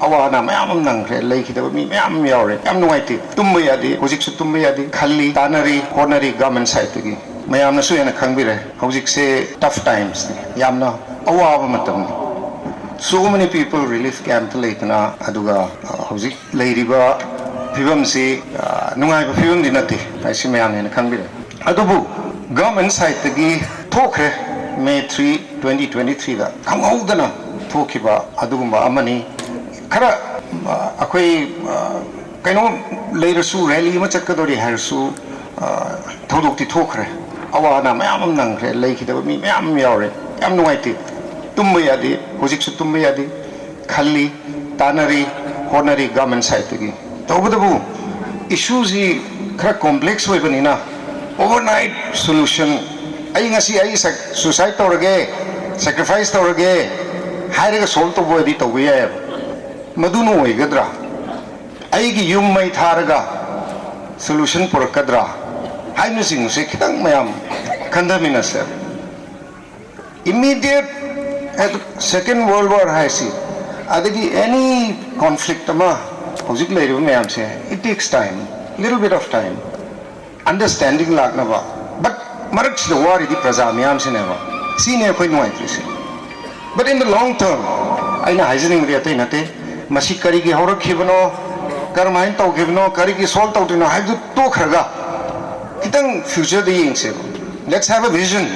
ꯑꯋꯥ ꯑꯅꯥ ꯃꯌꯥꯝ ꯑꯃ ꯅꯪꯈ꯭ꯔꯦ ꯂꯩꯈꯤꯗꯕ ꯃꯤ ꯃꯌꯥꯝ ꯑꯃ ꯌꯥꯎꯔꯦ ꯌꯥꯝ ꯅꯨꯡꯉꯥꯏꯇꯦ ꯇꯨꯝꯕ ꯌꯥꯗꯦ ꯍꯧꯖꯤꯛꯁꯨ ꯇꯨꯝꯕ ꯌꯥꯗꯦ ꯈꯜꯂꯤ ꯇꯥꯟꯅꯔꯤ ꯍꯣꯠꯅꯔꯤ ꯒꯚꯔꯟꯃꯦꯟꯠ ꯁꯥꯏꯠꯇꯒꯤ ꯃꯌꯥꯝꯅꯁꯨ ꯍꯦꯟꯅ ꯈꯪꯕꯤꯔꯦ ꯍꯧꯖꯤꯛꯁꯦ ꯇꯐ ꯇꯥꯏꯝꯁꯅꯤ ꯌꯥꯝꯅ ꯑꯋꯥꯕ ꯃꯇꯝꯅꯤ so many people relief camp ꯂꯩꯇꯅ ꯑꯗꯨꯒ ꯍꯧꯖꯤꯛ ꯂꯩꯔꯤꯕ ꯐꯤꯕꯝꯁꯤ ꯅꯨꯡꯉꯥꯏꯕ ꯐꯤꯕꯝꯗꯤ ꯅꯠꯇꯦ ꯍꯥꯏꯁꯤ ꯃꯌꯥꯝꯅ ꯍꯦꯟꯅ ꯈꯪꯕꯤꯔꯦ ꯑꯗꯨꯕꯨ ꯒꯚꯔꯟꯃꯦꯟꯠ ꯁꯥꯏꯠꯇꯒꯤ ꯊꯣꯛꯈ꯭ꯔꯦ May 3, 2023 दा खंगौदना थोखिबा अदुगुंबा अमनी खरा अखोई कइनो लेरसु रैली म चक्कदोरी हरसु थौदोक्ति थोखरे अवाना मयाम नंगरे लेखिदबा मी मयाम यावरे याम नुवाइति तुम्बा यादि हुजिकसु तुम्बा यादि खल्ली तानरी होनरी गवर्नमेंट साइटगी तौबदबु इश्यूजी खरा कॉम्प्लेक्स होइबनिना ओवरनाइट सॉल्यूशन सुसाइड तौरगे सैक्रिफाइस तौरगे हायरगे सोल्व तो बोदी तौबे याय मदुनो ओइगद्रा अइगी युम मै थारगा सॉल्यूशन पुरकद्रा हाइनु सिंग से खितंग मयाम खंदमिनसे immediate at second world war हाइसी अदगी एनी कॉन्फ्लिक्ट मा होजिक लेरिबो मयाम से it takes time little bit of time understanding लागनबा Marak the war is the Prazamiam cinema. Senior quite noise. But in the long term, I know Heisening Riatinate, Masikariki Horok Hivano, Carmine Tau Hivano, Kariki Salt out in a Hadu Tokaga. Kitang future the Yingse. Let's have a vision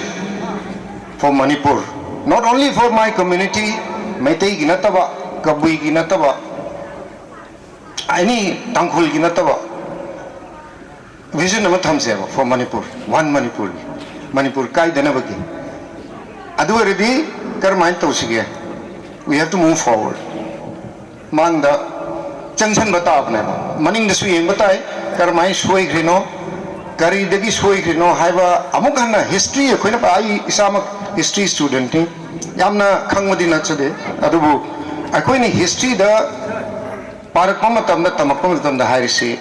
for Manipur. Not only for my community, Meitei Ginataba, Kabui Ginataba, any Tankul Ginataba. Vision for Manipur, one Manipur, Manipur Kai Danabaki. Adu ready, Karmain Tausigia. We have to move forward. Manda Changshan Batab never. Manning the Swing Batai, Karmai Sway Grino, Kari Degi Sway Grino, Haiva Amukana history, a Queen of I Islamic history student, Yamna Kangmadina today, Adubu. I coin history the Parakomatam, the Tamakom, the Harisi.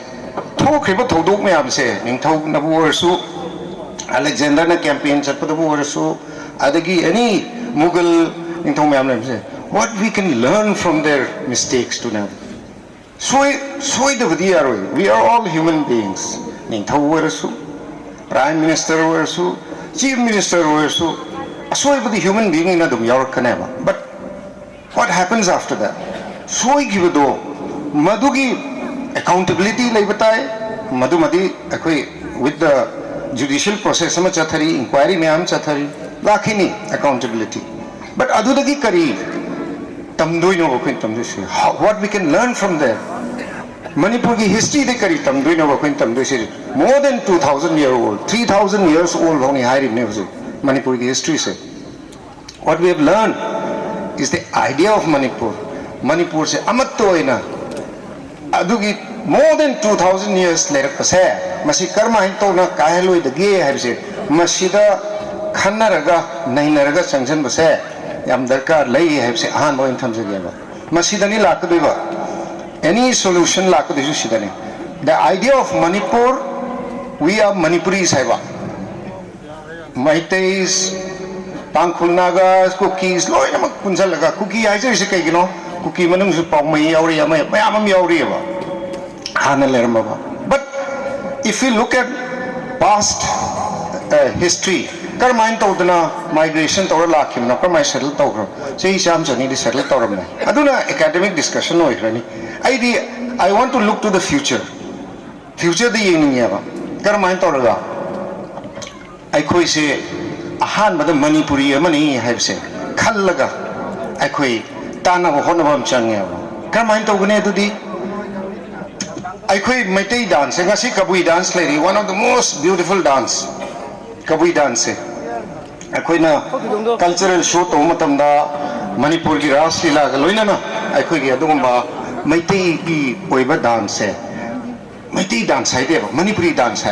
Talk about Todok Mayam say, Ningtok Nabuarsu, Alexander campaign, Chapadabuarsu, Adagi, any Mughal Ningtomayam say, what we can learn from their mistakes to them. So the Vidiaro, we are all human beings. Ningtowarsu, Prime Minister Warsu, Chief Minister Warsu, so the human being in the Yorkaneva. But what happens after that? So Givido, Madugi. Accountability like बताए Madhumati with the judicial process में चथरी inquiry में हम चथरी lucky नहीं accountability but अधूरगी करी तमदुई no बकुइन तमदुई से what we can learn from there Manipur की history दे करी तमदुई no बकुइन तमदुई से more than 2,000 years old 3,000 years old होने हायरी ने उसे Manipur की history से what we have learned is the idea of Manipur से अमत तो है ना अदुगी more than 2,000 years later पसे मसी कर्म हैं तो ना काहेलोई दगे है बसे मसीदा खाना रगा नहीं नरगा संगठन बसे याम दरकार लई है बसे आहान वो इंथम से गया मसीदा नहीं लाक देवा any solution लाक देशु सीधा नहीं the idea of Manipur we are Manipuris है बा Meiteis Tangkhul Nagas cookies लोई नमक कुंसल लगा cookie आइजे इसे कहीं किनो cookie मनंग सुपाव में यावरी या मैं आमम यावरी है बा But if you look at past history, Karmain Todana migration to Lakim, no Karmai settle Togro, say Shams and need settle Torame. Aduna academic discussion no I want to look to the future. Future the Yeniava. Karmain Toraga. I could say a hand but the Manipuri money have said. Kalaga. I could Tana Honabam Changava. Karmain Togane to the I quit Meitei dance, and I see Kabui dance lady, one of the most beautiful dance. Kabui dance. I quit na cultural show to Matamda, Manipur ki Raslila, Galoina. I quit Yadumba, Meitei ki Poiba dance. Meitei dance, I did Manipuri dance.